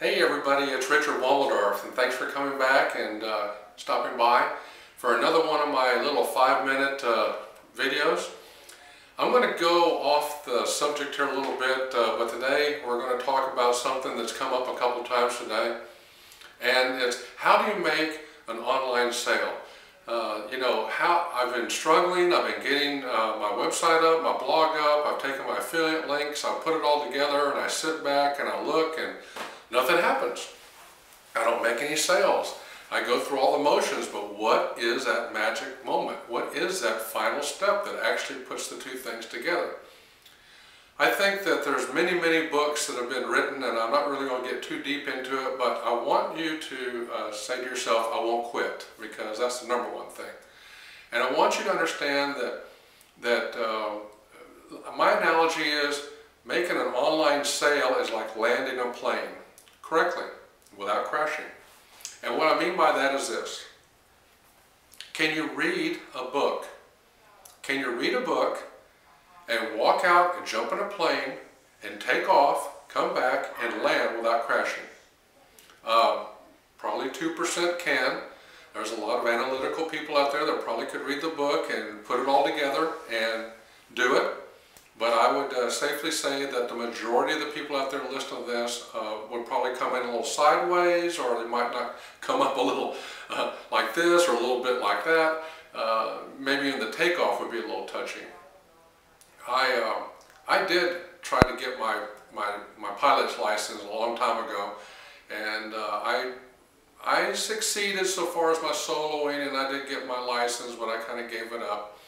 Hey everybody, it's Richard Womeldorf, and thanks for coming back and stopping by for another one of my little 5-minute videos. I'm going to go off the subject here a little bit, but today we're going to talk about something that's come up a couple times today, and it's how do you make an online sale? How I've been struggling. I've been getting my website up, my blog up, I've taken my affiliate links, I put it all together, and I sit back and I look and nothing happens. I don't make any sales. I go through all the motions, but what is that magic moment? What is that final step that actually puts the two things together? I think that there's many books that have been written, and I'm not really going to get too deep into it, but I want you to say to yourself, I won't quit, because that's the number one thing. And I want you to understand that my analogy is making an online sale is like landing a plane correctly, without crashing. And what I mean by that is this. Can you read a book? Can you read a book and walk out and jump in a plane and take off, come back and land without crashing? Probably 2% can. There's a lot of analytical people out there that probably could read the book and put it all together and do it. But I would safely say that the majority of the people out there listening to this would probably come in a little sideways, or they might not come up a little like this or a little bit like that. Maybe even the takeoff would be a little touchy. I did try to get my pilot's license a long time ago, and I succeeded so far as my soloing, and I did get my license, but I kind of gave it up.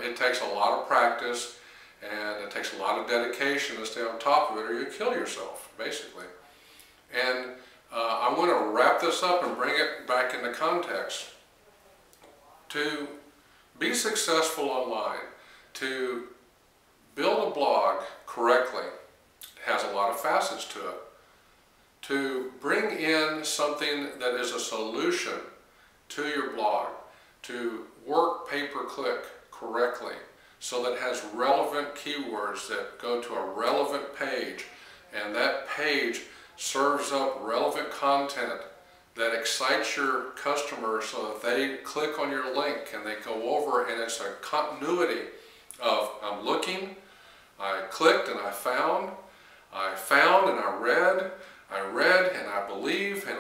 It takes a lot of practice. And it takes a lot of dedication to stay on top of it, or you kill yourself, basically. And I want to wrap this up and bring it back into context. To be successful online, to build a blog correctly, has a lot of facets to it. To bring in something that is a solution to your blog, to work pay-per-click correctly, so that it has relevant keywords that go to a relevant page, and that page serves up relevant content that excites your customers so that they click on your link and they go over, and it's a continuity of I'm looking, I clicked and I found and I read and I believe and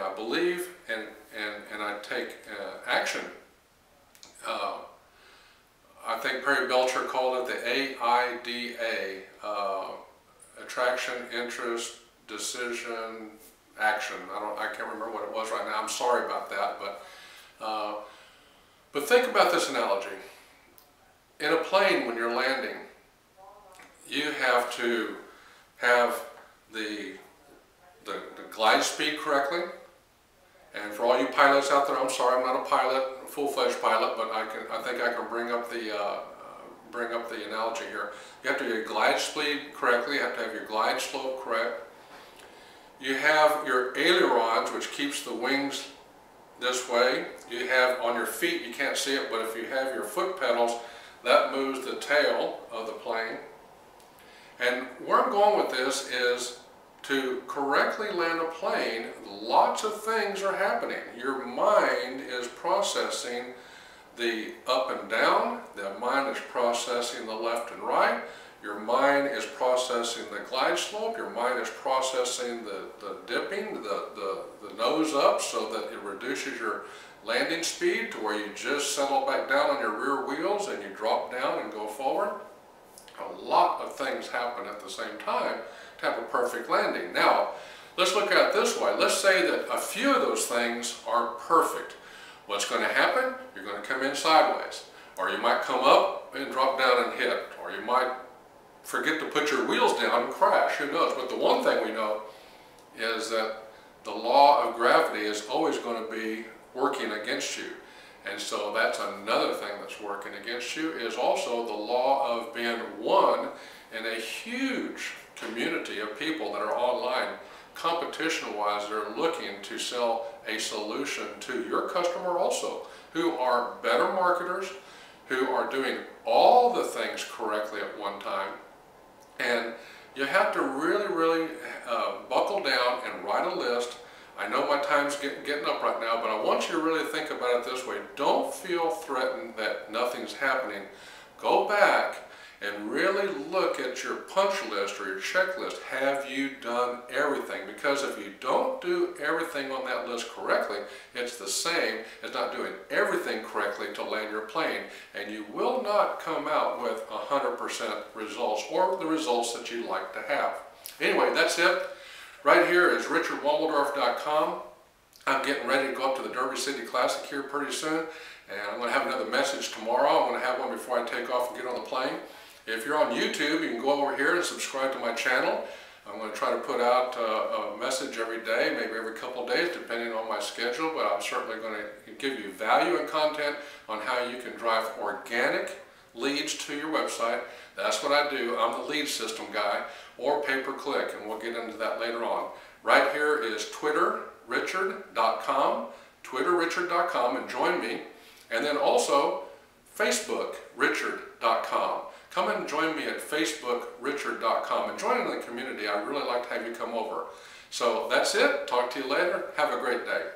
I take action. I think Perry Belcher called it the AIDA, attraction, interest, decision, action. I can't remember what it was right now. I'm sorry about that, but think about this analogy. In a plane, when you're landing, you have to have the glide speed correctly. And for all you pilots out there, I'm sorry, I'm not a pilot, a full-fledged pilot, but I think I can bring up the analogy here. You have to have your glide speed correctly. You have to have your glide slope correct. You have your ailerons, which keeps the wings this way. You have on your feet, you can't see it, but if you have your foot pedals, that moves the tail of the plane. And where I'm going with this is, to correctly land a plane, lots of things are happening. Your mind is processing the up and down, the mind is processing the left and right, your mind is processing the glide slope, your mind is processing the dipping, the nose up, so that it reduces your landing speed to where you just settle back down on your rear wheels and you drop down and go forward. A lot of things happen at the same time to have a perfect landing. Now, let's look at it this way. Let's say that a few of those things aren't perfect. What's going to happen? You're going to come in sideways. Or you might come up and drop down and hit. Or you might forget to put your wheels down and crash. Who knows? But the one thing we know is that the law of gravity is always going to be working against you. And so that's another thing that's working against you, is also the law of being one in a huge community of people that are online, competition-wise, that are looking to sell a solution to your customer also, who are better marketers, who are doing all the things correctly at one time, and You have to really buckle down and write a list. I know my time's getting up right now, but I want you to really think about it this way. Don't feel threatened that nothing's happening. Go back and really look at your punch list or your checklist. Have you done everything? Because if you don't do everything on that list correctly, it's the same as not doing everything correctly to land your plane, and you will not come out with 100% results or the results that you'd like to have. Anyway, that's it. Right here is richardwomeldorf.com. I'm getting ready to go up to the Derby City Classic here pretty soon, and I'm going to have another message tomorrow. I'm going to have one before I take off and get on the plane. If you're on YouTube, you can go over here and subscribe to my channel. I'm going to try to put out a message every day, maybe every couple of days, depending on my schedule, but I'm certainly going to give you value and content on how you can drive organic leads to your website. That's what I do. I'm the lead system guy, or pay-per-click, and we'll get into that later on. Right here is twitterrichard.com, twitterrichard.com, and join me. And then also facebookrichard.com. Come and join me at facebookrichard.com and join in the community. I'd really like to have you come over. So that's it. Talk to you later. Have a great day.